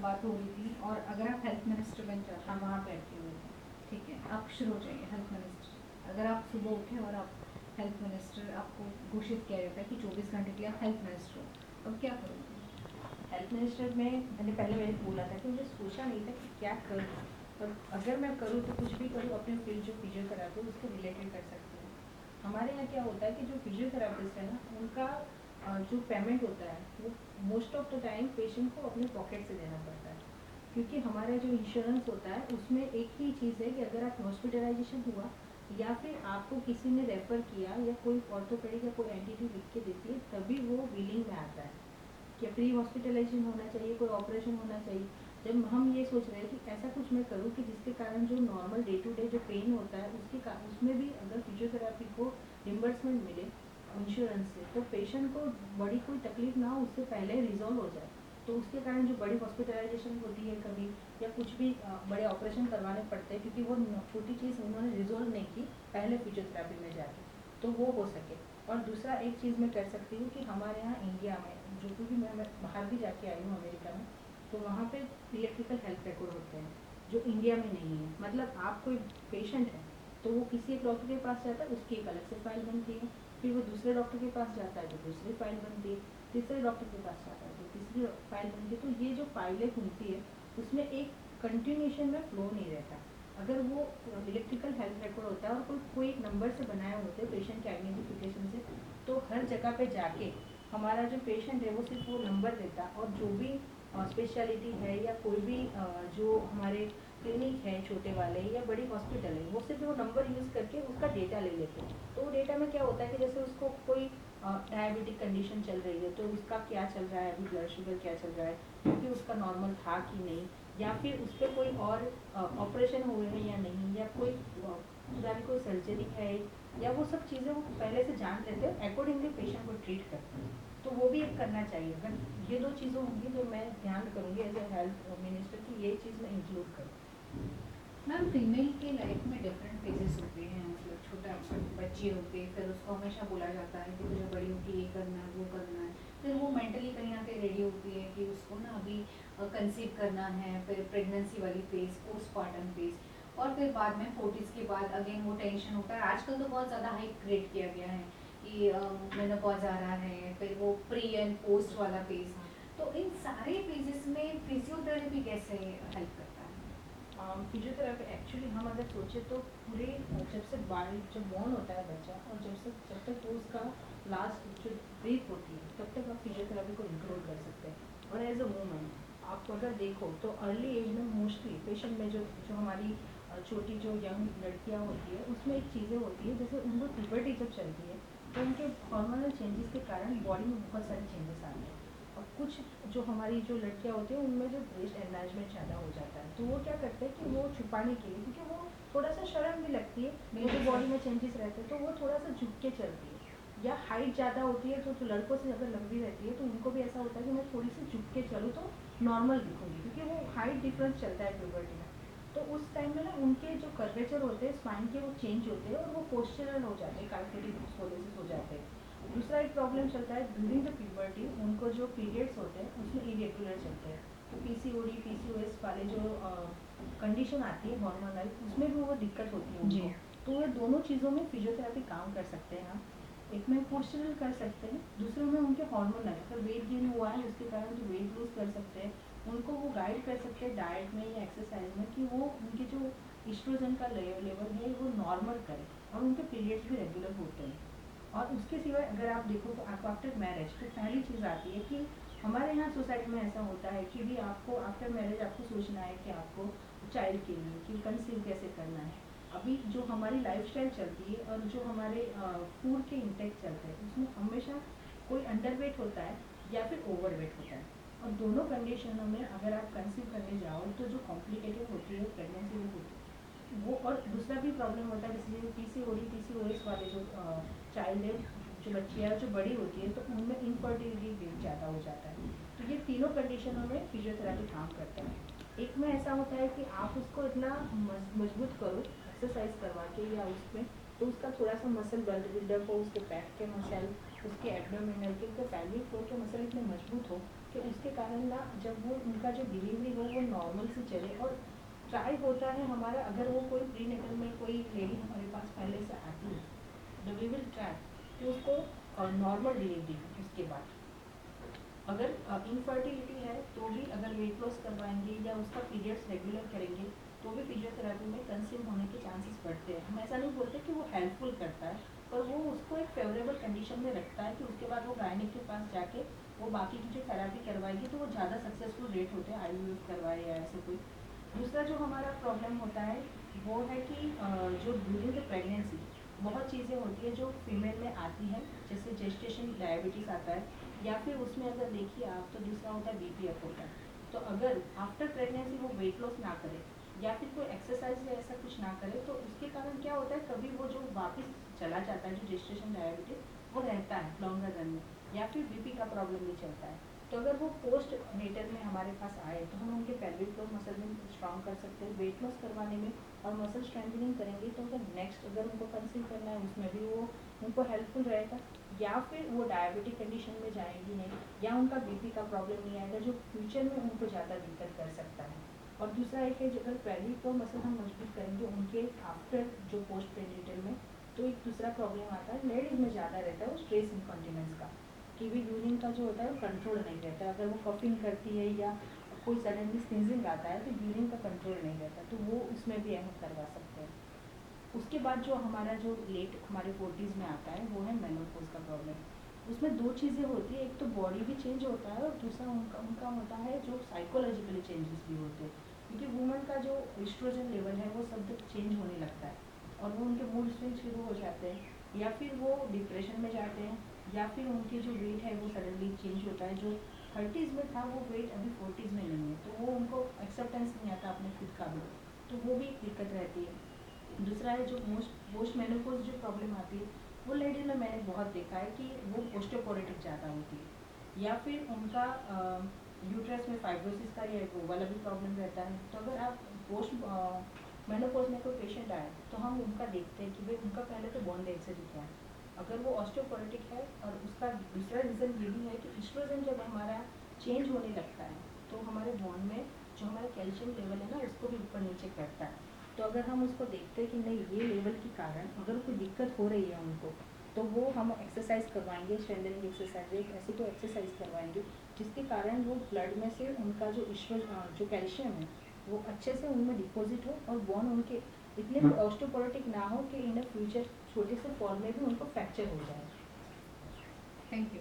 बात हो गई थी, और अगर आप हेल्थ मिनिस्टर बन जाते हैं हम वहाँ पे अटके हुए थे। ठीक है, आप शुरू हो जाइए हेल्थ मिनिस्टर। अगर आप सुबह उठे और आप हेल्थ मिनिस्टर, आपको घोषित किया जाता है कि 24 घंटे के लिए आप हेल्थ मिनिस्टर हो, अब क्या करोगे? हेल्थ मिनिस्टर में मैंने बोला था कि मुझे सोचा नहीं था कि क्या करूँ, और अगर मैं करूँ तो कुछ भी करूँ अपने फील्ड जो फिजियोथेरापी उसके रिलेटेड कर सकती हूँ। हमारे यहाँ क्या होता है कि जो फिजियोथेरापिस्ट है ना, उनका जो पेमेंट होता है वो most of the time patient को अपने पॉकेट से देना पड़ता है, क्योंकि हमारा जो इंश्योरेंस होता है उसमें एक ही चीज़ है कि अगर आप हॉस्पिटलाइजेशन हुआ या फिर आपको किसी ने रेफ़र किया या कोई ऑर्थोपेडिक या कोई एंटिटी लिख के देती है, तभी वो बिलिंग में आता है कि प्री हॉस्पिटलाइजेशन होना चाहिए, कोई ऑपरेशन होना चाहिए। जब हम ये सोच रहे हैं कि ऐसा कुछ मैं करूँ कि जिसके कारण जो नॉर्मल डे टू डे जो पेन होता है उसमें भी अगर फिजियोथेरापी को रिम्बर्समेंट मिले इंश्योरेंस से, तो पेशेंट को बड़ी कोई तकलीफ ना हो, उससे पहले रिजॉल्व हो जाए। तो उसके कारण जो बड़ी हॉस्पिटलाइजेशन होती है कभी, या कुछ भी बड़े ऑपरेशन करवाने पड़ते हैं क्योंकि वो छोटी चीज़ उन्होंने रिजॉल्व नहीं की पहले फिजियोथेरापी में जाके, तो वो हो सके। और दूसरा एक चीज़ मैं कर सकती हूँ कि हमारे यहाँ इंडिया में जो, क्योंकि मैं बाहर भी जाके आई हूँ अमेरिका में, तो वहाँ पे इलेक्ट्रिकल हेल्थ रिकॉर्ड होते हैं जो इंडिया में नहीं है। मतलब आप कोई पेशेंट है तो वो किसी एक डॉक्टर के पास जाता है, उसकी एक अलग से फाइल बनती है, फिर वो दूसरे डॉक्टर के पास जाता है तो दूसरी फाइल बनती है, तीसरे डॉक्टर के पास जाता है तो तीसरी फाइल बनती है। तो ये जो फाइलें खुलती है उसमें एक कंटिन्यूशन में फ्लो नहीं रहता। अगर वो इलेक्ट्रिकल हेल्थ रिकॉर्ड होता है और कोई एक नंबर से बनाए होते हैं पेशेंट के आइडेंटिफिकेशन से, तो हर जगह पे जाके हमारा जो पेशेंट है वो सिर्फ वो नंबर देता, और जो भी स्पेशलिटी है या कोई भी जो हमारे क्लिनिक है छोटे वाले या बड़ी हॉस्पिटल है, वो सिर्फ वो नंबर यूज़ करके उसका डेटा ले लेते हैं। तो वो डेटा में क्या होता है कि जैसे उसको कोई डायबिटिक कंडीशन चल रही है तो उसका क्या चल रहा है, अभी ब्लड शुगर क्या चल रहा है, क्योंकि उसका नॉर्मल था कि नहीं, या फिर उस पर कोई और ऑपरेशन हुए हैं या नहीं, या कोई पुरानी कोई सर्जरी है, या वो सब चीज़ें वो पहले से जान लेते हैं, अकॉर्डिंगली पेशेंट को ट्रीट करते हैं। तो वो भी एक करना चाहिए। अगर ये दो चीज़ों होंगी तो मैं ध्यान करूँगी एज ए हेल्थ मिनिस्टर की ये चीज़ मैं इंक्लूड करूँ। मैम, फीमेल की लाइफ में डिफरेंट फेजेस होते हैं, मतलब छोटा बच्ची होती है, फिर उसको हमेशा बोला जाता है कि तुझे बड़ी होकर ये करना है वो करना है, फिर वो मेंटली कहीं ना कहीं रेडी होती है कि उसको ना अभी कंसीव करना है, फिर प्रेगनेंसी वाली फेज, पोस्टपार्टम फेज, और फिर बाद में 40s के बाद अगेन वो टेंशन होता है। आजकल तो बहुत ज़्यादा हाइप क्रिएट किया गया है कि मेनोपॉज आ रहा है, फिर वो प्री एंड पोस्ट वाला फेज। तो इन सारे फेजेस में फिजियोथेरेपी कैसे हेल्प करता है? फिजियोथेरापी एक्चुअली हम अगर सोचें तो पूरे जब से जब बॉर्न होता है बच्चा, और जब तक वो उसका लास्ट जो ब्रीथ होती है तब तक आप फिजियोथेरापी को इंक्लूड कर सकते हैं। और एज अ वूमन आप अगर देखो तो अर्ली एज में मोस्टली पेशेंट में जो जो हमारी छोटी जो यंग लड़कियां होती है उसमें एक चीज़ें होती है, जैसे उनको प्यूबर्टी जब चलती है तो उनके हार्मोनल चेंजेस के कारण बॉडी में बहुत सारे चेंजेस आते हैं। और कुछ जो हमारी जो लड़कियां होती हैं उनमें जो ब्रेस्ट एनलार्जमेंट ज़्यादा हो जाता है, तो वो क्या करते हैं कि वो छुपाने के लिए, क्योंकि वो थोड़ा सा शर्म भी लगती है, वो जो बॉडी में चेंजेस रहते हैं तो वो थोड़ा सा झुक के चलती है। या हाइट ज़्यादा होती है तो लड़कों से अगर लंबी रहती है तो उनको भी ऐसा होता है कि मैं थोड़ी सी झुक के चलूँ तो नॉर्मल दिखूंगी, क्योंकि वो हाइट डिफरेंस चलता है प्यूबर्टी में। तो उस टाइम में ना उनके जो कर्वेचर होते हैं स्पाइन के वो चेंज होते हैं और वो पोस्चरल हो जाते हैं, काइफोटिक स्कोलेसिस हो जाते हैं। दूसरा एक प्रॉब्लम चलता है ड्यूरिंग द प्यूबर्टी, उनको जो पीरियड्स होते हैं उसमें इरेगुलर चलते हैं। तो पीसीओडी पीसीओएस वाले जो कंडीशन आती है हार्मोनल, उसमें भी वो दिक्कत होती है उनको। तो ये दोनों चीज़ों में फिजियोथेरेपी काम कर सकते हैं हम। एक में पोस्चरल कर सकते हैं, दूसरे में उनके हार्मोनल, अगर वेट गेन हुआ है उसके कारण तो वेट लूज कर सकते हैं, उनको वो गाइड कर सकते हैं डाइट में या एक्सरसाइज में कि वो उनके जो इस्ट्रोजन का लेवल है वो नॉर्मल करें, और उनके पीरियड्स भी रेगुलर होते हैं। और उसके सिवाय अगर आप देखो तो आपको आफ्टर मैरिज तो पहली चीज़ आती है कि हमारे यहाँ सोसाइटी में ऐसा होता है कि भी आपको आफ्टर मैरिज आपको सोचना है कि आपको चाइल्ड के लिए कि कंसीव कैसे करना है। अभी जो हमारी लाइफस्टाइल चलती है और जो हमारे फूड के इंटेक चलते हैं उसमें हमेशा कोई अंडरवेट होता है या फिर ओवरवेट होता है, और दोनों कंडीशनों में अगर आप कंसीव करने जाओ तो जो कॉम्प्लिकेटेड होती है प्रेगनेंसी वो होती है वो। और दूसरा भी प्रॉब्लम होता है जैसे पीसीओडी पीसीओएस वाले जो चाइल्ड है, जो बच्ची है जो बड़ी होती है तो उनमें इनफर्टिलिटी रेट ज़्यादा हो जाता है। तो ये तीनों कंडीशनों में फिजियोथेरेपी काम करता है। एक में ऐसा होता है कि आप उसको इतना मजबूत करो एक्सरसाइज करवा के या उसमें, तो उसका थोड़ा सा मसल बिल्डअप हो, उसके बैक के मसल, उसके एब्डोमिनल के, उसके पैल्विक फ्लोर के मसल इतने मजबूत हो कि उसके कारण ना जब वो उनका जो डिलीवरी हो वो नॉर्मल से चले। और ट्राई होता है हमारा, अगर वो कोई प्रीनेटल में कोई लेडी हमारे पास पहले से आती है, वी विल ट्राई कि उसको नॉर्मल डिलीवरी हो। उसके बाद अगर इनफर्टिलिटी है तो भी अगर वेट लॉस करवाएंगे या उसका पीरियड्स रेगुलर करेंगे तो भी फिजियोथेरेपी में कंसीव होने के चांसेस बढ़ते हैं। हम ऐसा नहीं बोलते कि वो हेल्पफुल करता है, पर वो उसको एक फेवरेबल कंडीशन में रखता है कि उसके बाद वो गायनिक के पास जाके वो बाकी की जो थेरेपी करवाएगी तो वो ज़्यादा सक्सेसफुल रेट होते हैं IVF करवाए या ऐसे कोई। दूसरा जो हमारा प्रॉब्लम होता है वो है कि जो ड्यूरिंग द प्रेगनेंसी बहुत चीज़ें होती है जो फीमेल में आती है, जैसे जेस्टेशन डायबिटीज़ आता है, या फिर उसमें अगर देखिए आप तो दूसरा होता है BPF होता है। तो अगर आफ्टर प्रेगनेंसी वो वेट लॉस ना करे या फिर कोई एक्सरसाइज या ऐसा कुछ ना करे तो उसके कारण क्या होता है, कभी वो जो वापस चला जाता है जो जेस्टेशन डायबिटीज वो रहता है लॉन्गर रन में, या फिर BP का प्रॉब्लम भी चलता है। तो अगर वो पोस्ट नेटल में हमारे पास आए तो हम उनके पेल्विक फ्लोर मसल में स्ट्रॉन्ग कर सकते हैं वेट लॉस करवाने में, और मसल स्ट्रेंथनिंग करेंगे तो अगर नेक्स्ट अगर उनको कंसीव करना है उसमें भी वो उनको हेल्पफुल रहेगा। या फिर वो डायबिटिक कंडीशन में जाएंगी नहीं, या उनका BP का प्रॉब्लम नहीं आएगा जो फ्यूचर में उनको ज़्यादा दिक्कत कर सकता है। और दूसरा एक है अगर पेल्विक फ्लोर मसल हम मजबूत करेंगे उनके आफ्टर जो पोस्ट प्रेनेटल में, तो एक दूसरा प्रॉब्लम आता है लेडीज़ में ज़्यादा रहता है वो स्ट्रेस इनकॉन्टिनेंस का, कि भी यूरिन का जो होता है वो कंट्रोल नहीं रहता है। अगर वो कफिंग करती है या कोई सडनली स्नीजिंग आता है तो यूरिन का कंट्रोल नहीं रहता, तो वो उसमें भी हम करवा सकते हैं। उसके बाद जो हमारा जो लेट हमारे 40s में आता है वो है मेनोपॉज का प्रॉब्लम। उसमें दो चीज़ें होती है, एक तो बॉडी भी चेंज होता है और दूसरा उनका उनका होता है जो साइकोलॉजिकली चेंजेस भी होते हैं, क्योंकि वुमन का जो एस्ट्रोजन लेवल है वो सब चेंज होने लगता है और वो उनके मूड स्विंग शुरू हो जाते हैं, या फिर वो डिप्रेशन में जाते हैं, या फिर उनकी जो वेट है वो सडनली चेंज होता है, जो 30s में था वो वेट अभी 40s में नहीं है, तो वो उनको एक्सेप्टेंस नहीं आता अपने खुद का भी, तो वो भी एक दिक्कत रहती है। दूसरा है जो पोस्ट मेनोपॉज जो प्रॉब्लम आती है वो लेडीज में मैंने बहुत देखा है कि वो ओस्टियोपोरोटिक ज़्यादा होती है, या फिर उनका यूट्रस में फाइब्रोसिस का या वो वाला भी प्रॉब्लम रहता है। तो अगर आप पोस्ट मेनोपॉज में कोई पेशेंट आए तो हम उनका देखते हैं कि भाई उनका पहले तो बॉन डेंसिटी क्या है, अगर वो ऑस्टियोपोरोटिक है, और उसका दूसरा रीज़न ये भी है कि एस्ट्रोजन जब हमारा चेंज होने लगता है तो हमारे बॉन में जो हमारा कैल्शियम लेवल है ना उसको भी ऊपर नीचे करता है। तो अगर हम उसको देखते हैं कि नहीं ये लेवल के कारण अगर कोई दिक्कत हो रही है उनको, तो वो हम एक्सरसाइज करवाएंगे, स्ट्रेंथनिंग एक्सरसाइज एक ऐसी कोई एक्सरसाइज करवाएंगे जिसके कारण वो ब्लड में से उनका जो जो कैल्शियम है वो अच्छे से उनमें डिपॉजिट हो और बोन उनके इतने ऑस्टियोपोरोटिक ना हो कि इन फ्यूचर छोटे से फॉर्म में भी उनको फ्रैक्चर हो जाए। Thank you.